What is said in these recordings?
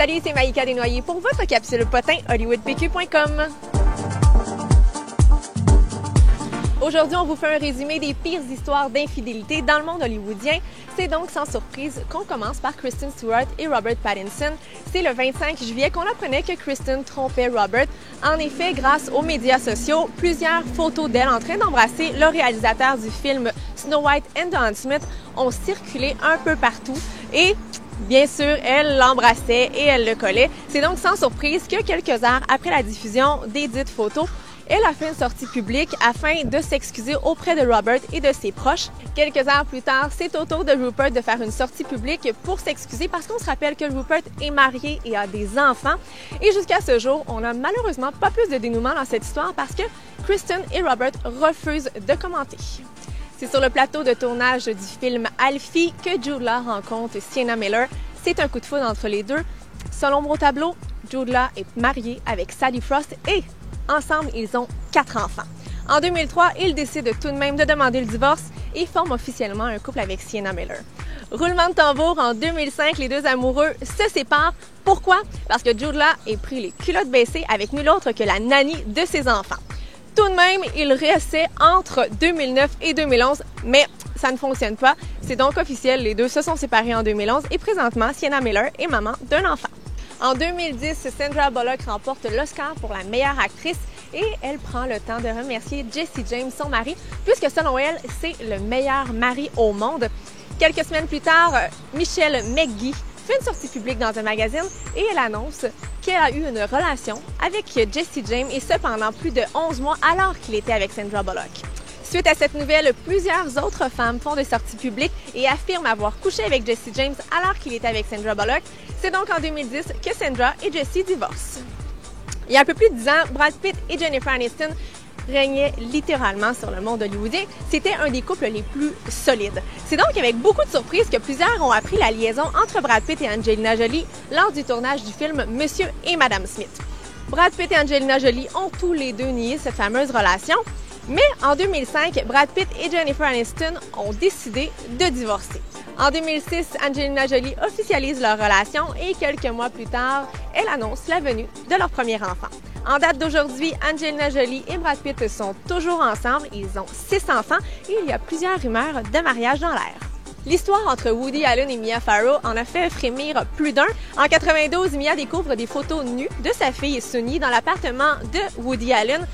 Salut, c'est Maïka Desnoyers pour votre capsule potin hollywoodpq.com. Aujourd'hui, on vous fait un résumé des pires histoires d'infidélité dans le monde hollywoodien. C'est donc sans surprise qu'on commence par Kristen Stewart et Robert Pattinson. C'est le 25 juillet qu'on apprenait que Kristen trompait Robert. En effet, grâce aux médias sociaux, plusieurs photos d'elle en train d'embrasser le réalisateur du film Snow White and the Huntsman ont circulé un peu partout et bien sûr, elle l'embrassait et elle le collait. C'est donc sans surprise que quelques heures après la diffusion des dites photos, elle a fait une sortie publique afin de s'excuser auprès de Robert et de ses proches. Quelques heures plus tard, c'est au tour de Rupert de faire une sortie publique pour s'excuser parce qu'on se rappelle que Rupert est marié et a des enfants. Et jusqu'à ce jour, on n'a malheureusement pas plus de dénouement dans cette histoire parce que Kristen et Robert refusent de commenter. C'est sur le plateau de tournage du film Alfie que Jude Law rencontre Sienna Miller. C'est un coup de foudre entre les deux. Seul ombre au tableau, Jude Law est marié avec Sadie Frost et ensemble, ils ont 4 enfants. En 2003, ils décident tout de même de demander le divorce et forment officiellement un couple avec Sienna Miller. Roulement de tambour, en 2005, les deux amoureux se séparent. Pourquoi? Parce que Jude Law est pris les culottes baissées avec nul autre que la nanny de ses enfants. Tout de même, ils restaient entre 2009 et 2011, mais ça ne fonctionne pas. C'est donc officiel, les deux se sont séparés en 2011 et présentement, Sienna Miller est maman d'un enfant. En 2010, Sandra Bullock remporte l'Oscar pour la meilleure actrice et elle prend le temps de remercier Jesse James, son mari, puisque selon elle, c'est le meilleur mari au monde. Quelques semaines plus tard, Michelle McGee fait une sortie publique dans un magazine et elle annonce qu'elle a eu une relation avec Jesse James et cependant plus de 11 mois alors qu'il était avec Sandra Bullock. Suite à cette nouvelle, plusieurs autres femmes font des sorties publiques et affirment avoir couché avec Jesse James alors qu'il était avec Sandra Bullock. C'est donc en 2010 que Sandra et Jesse divorcent. Il y a un peu plus de 10 ans, Brad Pitt et Jennifer Aniston régnaient littéralement sur le monde hollywoodien. C'était un des couples les plus solides. C'est donc avec beaucoup de surprises que plusieurs ont appris la liaison entre Brad Pitt et Angelina Jolie lors du tournage du film Monsieur et Madame Smith. Brad Pitt et Angelina Jolie ont tous les deux nié cette fameuse relation. Mais en 2005, Brad Pitt et Jennifer Aniston ont décidé de divorcer. En 2006, Angelina Jolie officialise leur relation et quelques mois plus tard, elle annonce la venue de leur premier enfant. En date d'aujourd'hui, Angelina Jolie et Brad Pitt sont toujours ensemble. Ils ont 6 enfants et il y a plusieurs rumeurs de mariage dans l'air. L'histoire entre Woody Allen et Mia Farrow en a fait frémir plus d'un. En 92, Mia découvre des photos nues de sa fille Sunny dans l'appartement de Woody Allen.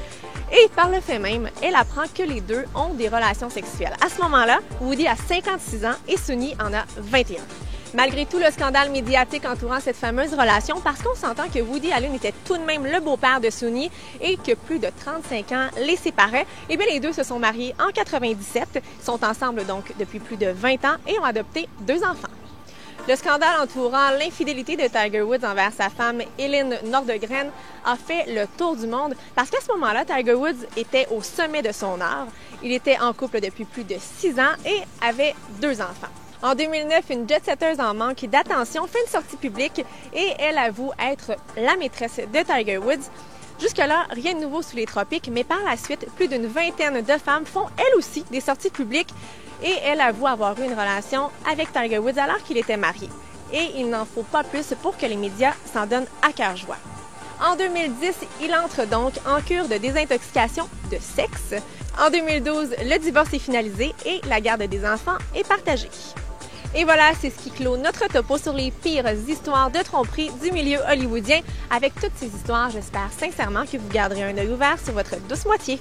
Et par le fait même, elle apprend que les deux ont des relations sexuelles. À ce moment-là, Woody a 56 ans et Sunny en a 21. Malgré tout le scandale médiatique entourant cette fameuse relation, parce qu'on s'entend que Woody Allen était tout de même le beau-père de Sunny et que plus de 35 ans les séparaient, et bien les deux se sont mariés en 97, sont ensemble donc depuis plus de 20 ans et ont adopté 2 enfants. Le scandale entourant l'infidélité de Tiger Woods envers sa femme Elin Nordegren a fait le tour du monde parce qu'à ce moment-là, Tiger Woods était au sommet de son art. Il était en couple depuis plus de 6 ans et avait 2 enfants. En 2009, une jet-setteuse en manque d'attention fait une sortie publique et elle avoue être la maîtresse de Tiger Woods. Jusque-là, rien de nouveau sous les tropiques, mais par la suite, plus d'une vingtaine de femmes font elles aussi des sorties publiques et elle avoue avoir eu une relation avec Tiger Woods alors qu'il était marié. Et il n'en faut pas plus pour que les médias s'en donnent à cœur joie. En 2010, il entre donc en cure de désintoxication de sexe. En 2012, le divorce est finalisé et la garde des enfants est partagée. Et voilà, c'est ce qui clôt notre topo sur les pires histoires de tromperie du milieu hollywoodien. Avec toutes ces histoires, j'espère sincèrement que vous garderez un œil ouvert sur votre douce moitié.